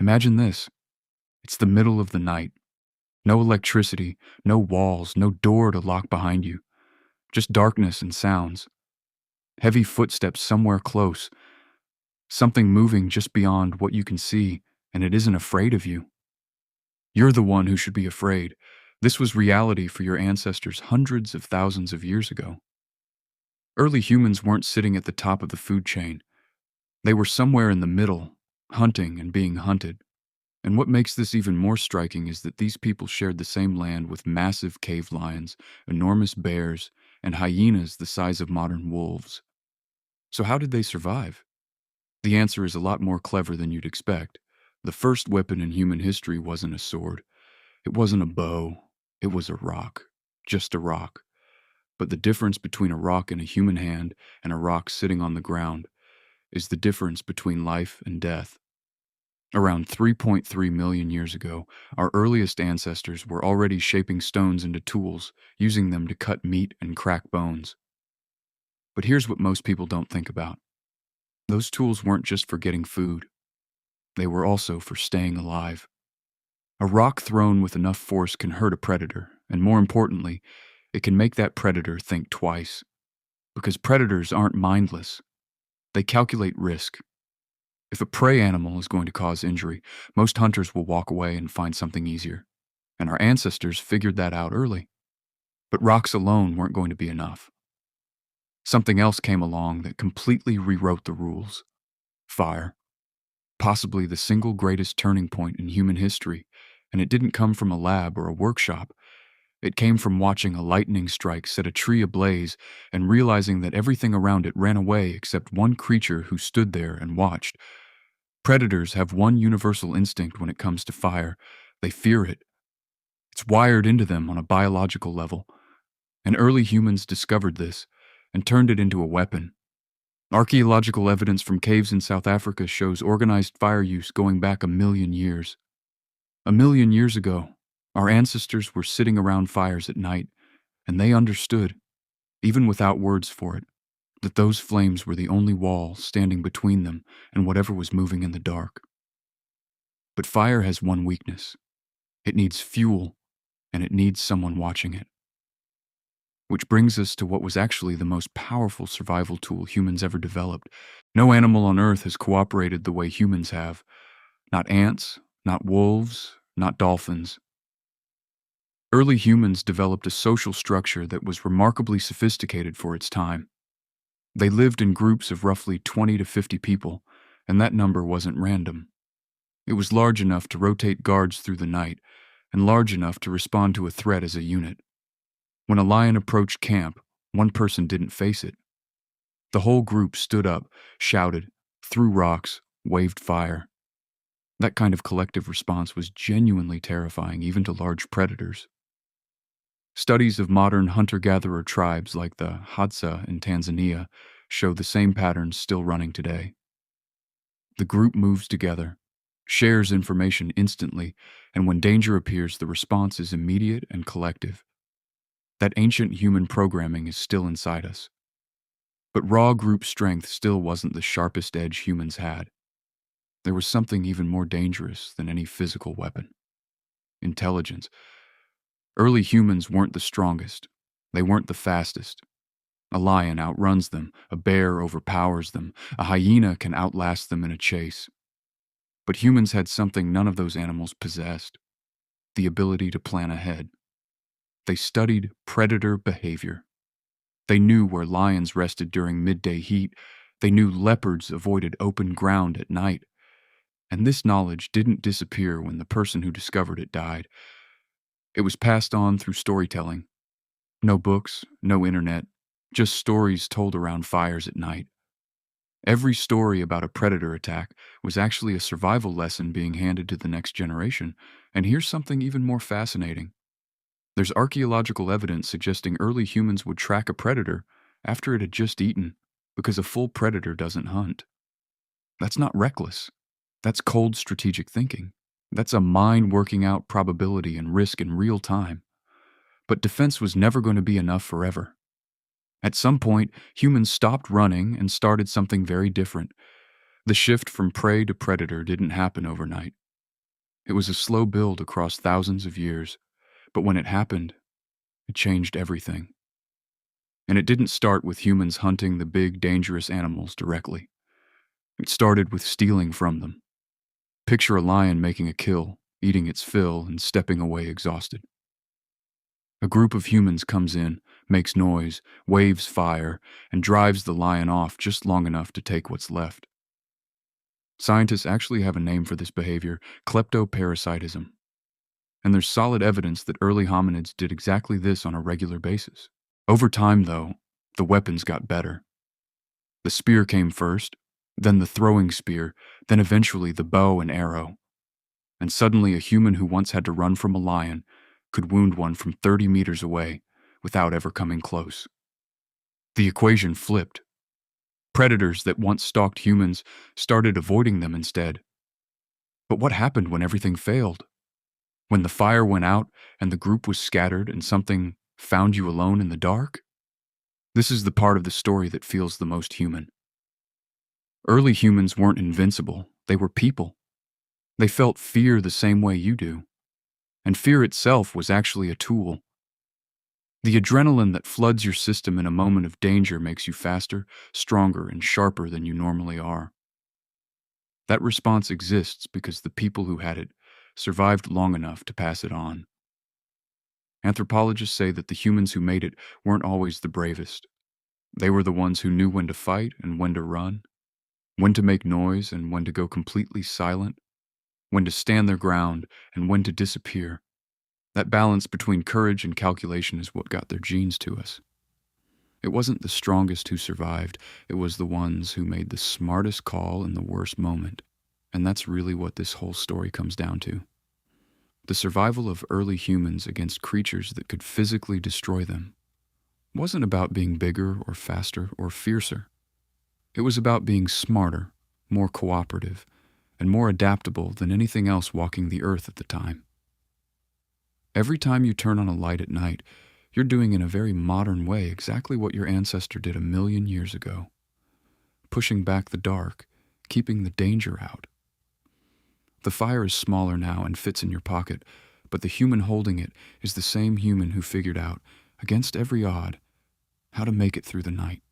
Imagine this. It's the middle of the night. No electricity, no walls, no door to lock behind you. Just darkness and sounds. Heavy footsteps somewhere close. Something moving just beyond what you can see, and it isn't afraid of you. You're the one who should be afraid. This was reality for your ancestors hundreds of thousands of years ago. Early humans weren't sitting at the top of the food chain. They were somewhere in the middle, hunting and being hunted. And what makes this even more striking is that these people shared the same land with massive cave lions, enormous bears, and hyenas the size of modern wolves. So how did they survive? The answer is a lot more clever than you'd expect. The first weapon in human history wasn't a sword. It wasn't a bow. It was a rock. Just a rock. But the difference between a rock in a human hand and a rock sitting on the ground is the difference between life and death. Around 3.3 million years ago, our earliest ancestors were already shaping stones into tools, using them to cut meat and crack bones. But here's what most people don't think about. Those tools weren't just for getting food. They were also for staying alive. A rock thrown with enough force can hurt a predator, and more importantly, it can make that predator think twice. Because predators aren't mindless. They calculate risk. If a prey animal is going to cause injury, most hunters will walk away and find something easier. And our ancestors figured that out early. But rocks alone weren't going to be enough. Something else came along that completely rewrote the rules. Fire. Possibly the single greatest turning point in human history, and it didn't come from a lab or a workshop. It came from watching a lightning strike set a tree ablaze and realizing that everything around it ran away except one creature who stood there and watched. Predators have one universal instinct when it comes to fire. They fear it. It's wired into them on a biological level. And early humans discovered this and turned it into a weapon. Archaeological evidence from caves in South Africa shows organized fire use going back 1,000,000 years. 1,000,000 years ago, our ancestors were sitting around fires at night, and they understood, even without words for it, that those flames were the only wall standing between them and whatever was moving in the dark. But fire has one weakness. It needs fuel, and it needs someone watching it. Which brings us to what was actually the most powerful survival tool humans ever developed. No animal on Earth has cooperated the way humans have. Not ants, not wolves, not dolphins. Early humans developed a social structure that was remarkably sophisticated for its time. They lived in groups of roughly 20 to 50 people, and that number wasn't random. It was large enough to rotate guards through the night, and large enough to respond to a threat as a unit. When a lion approached camp, one person didn't face it. The whole group stood up, shouted, threw rocks, waved fire. That kind of collective response was genuinely terrifying even to large predators. Studies of modern hunter-gatherer tribes like the Hadza in Tanzania show the same patterns still running today. The group moves together, shares information instantly, and when danger appears, the response is immediate and collective. That ancient human programming is still inside us. But raw group strength still wasn't the sharpest edge humans had. There was something even more dangerous than any physical weapon. Intelligence. Early humans weren't the strongest. They weren't the fastest. A lion outruns them, a bear overpowers them, a hyena can outlast them in a chase. But humans had something none of those animals possessed: the ability to plan ahead. They studied predator behavior. They knew where lions rested during midday heat. They knew leopards avoided open ground at night. And this knowledge didn't disappear when the person who discovered it died. It was passed on through storytelling. No books, no internet, just stories told around fires at night. Every story about a predator attack was actually a survival lesson being handed to the next generation. And here's something even more fascinating. There's archaeological evidence suggesting early humans would track a predator after it had just eaten, because a full predator doesn't hunt. That's not reckless. That's cold strategic thinking. That's a mind working out probability and risk in real time. But defense was never going to be enough forever. At some point, humans stopped running and started something very different. The shift from prey to predator didn't happen overnight. It was a slow build across thousands of years, but when it happened, it changed everything. And it didn't start with humans hunting the big, dangerous animals directly. It started with stealing from them. Picture a lion making a kill, eating its fill, and stepping away exhausted. A group of humans comes in, makes noise, waves fire, and drives the lion off just long enough to take what's left. Scientists actually have a name for this behavior, kleptoparasitism. And there's solid evidence that early hominids did exactly this on a regular basis. Over time, though, the weapons got better. The spear came first, then the throwing spear, then eventually the bow and arrow. And suddenly a human who once had to run from a lion could wound one from 30 meters away without ever coming close. The equation flipped. Predators that once stalked humans started avoiding them instead. But what happened when everything failed? When the fire went out and the group was scattered and something found you alone in the dark? This is the part of the story that feels the most human. Early humans weren't invincible, they were people. They felt fear the same way you do. And fear itself was actually a tool. The adrenaline that floods your system in a moment of danger makes you faster, stronger, and sharper than you normally are. That response exists because the people who had it survived long enough to pass it on. Anthropologists say that the humans who made it weren't always the bravest. They were the ones who knew when to fight and when to run, when to make noise and when to go completely silent, when to stand their ground and when to disappear. That balance between courage and calculation is what got their genes to us. It wasn't the strongest who survived, it was the ones who made the smartest call in the worst moment. And that's really what this whole story comes down to. The survival of early humans against creatures that could physically destroy them wasn't about being bigger or faster or fiercer. It was about being smarter, more cooperative, and more adaptable than anything else walking the earth at the time. Every time you turn on a light at night, you're doing in a very modern way exactly what your ancestor did 1,000,000 years ago. Pushing back the dark, keeping the danger out. The fire is smaller now and fits in your pocket, but the human holding it is the same human who figured out, against every odd, how to make it through the night.